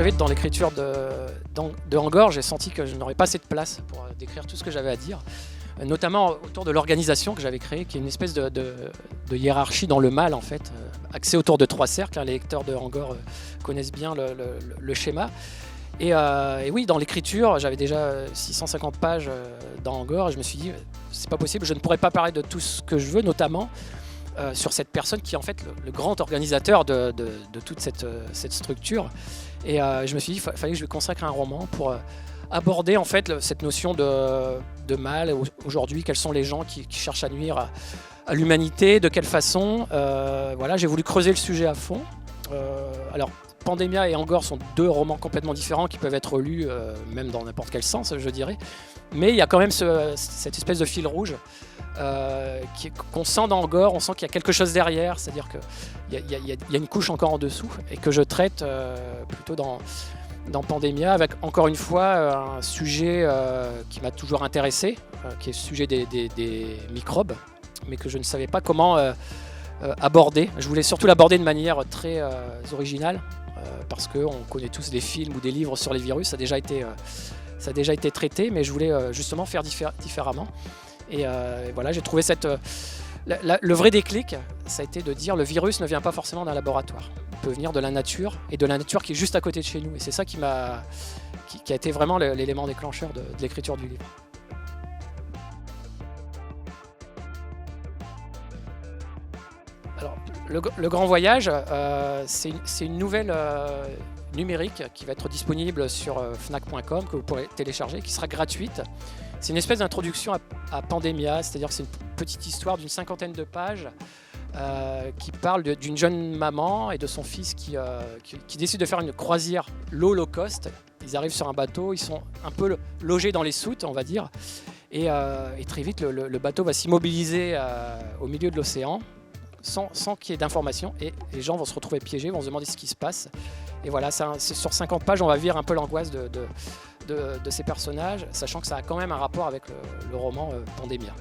très vite dans l'écriture de Angor, j'ai senti que je n'aurais pas assez de place pour décrire tout ce que j'avais à dire, notamment autour de l'organisation que j'avais créée, qui est une espèce de hiérarchie dans le mal en fait, axée autour de 3 cercles. Les lecteurs de Angor connaissent bien le schéma. Et oui, dans l'écriture, j'avais déjà 650 pages dans Angor et je me suis dit, c'est pas possible, je ne pourrais pas parler de tout ce que je veux, notamment sur cette personne qui est en fait le grand organisateur de toute cette structure. Et je me suis dit, fallait que je lui consacre un roman pour aborder en fait cette notion de mal. Aujourd'hui, quels sont les gens qui cherchent à nuire à l'humanité, de quelle façon. Voilà, j'ai voulu creuser le sujet à fond. Alors, Pandemia et Angor sont 2 romans complètement différents qui peuvent être lus même dans n'importe quel sens, je dirais. Mais il y a quand même cette espèce de fil rouge qu'on sent dans Angor, on sent qu'il y a quelque chose derrière, c'est-à-dire qu'il y a une couche encore en dessous et que je traite plutôt dans Pandemia avec encore une fois un sujet qui m'a toujours intéressé, qui est le sujet des microbes, mais que je ne savais pas comment aborder. Je voulais surtout l'aborder de manière très originale, parce qu'on connaît tous des films ou des livres sur les virus, ça a déjà été traité, mais je voulais justement faire différemment. Et voilà, j'ai trouvé le vrai déclic, ça a été de dire le virus ne vient pas forcément d'un laboratoire. Il peut venir de la nature, et de la nature qui est juste à côté de chez nous. Et c'est ça qui a été vraiment l'élément déclencheur de l'écriture du livre. Alors, le Grand Voyage, c'est une nouvelle numérique qui va être disponible sur fnac.com, que vous pourrez télécharger, qui sera gratuite. C'est une espèce d'introduction à Pandemia, c'est-à-dire que c'est une petite histoire d'une 50aine de pages qui parle d'une jeune maman et de son fils qui décident de faire une croisière low cost. Ils arrivent sur un bateau, ils sont un peu logés dans les soutes, on va dire, et très vite le bateau va s'immobiliser au milieu de l'océan sans qu'il y ait d'informations, et les gens vont se retrouver piégés, vont se demander ce qui se passe. Et voilà, c'est sur 50 pages, on va vivre un peu l'angoisse de ces personnages, sachant que ça a quand même un rapport avec le roman Pandemia.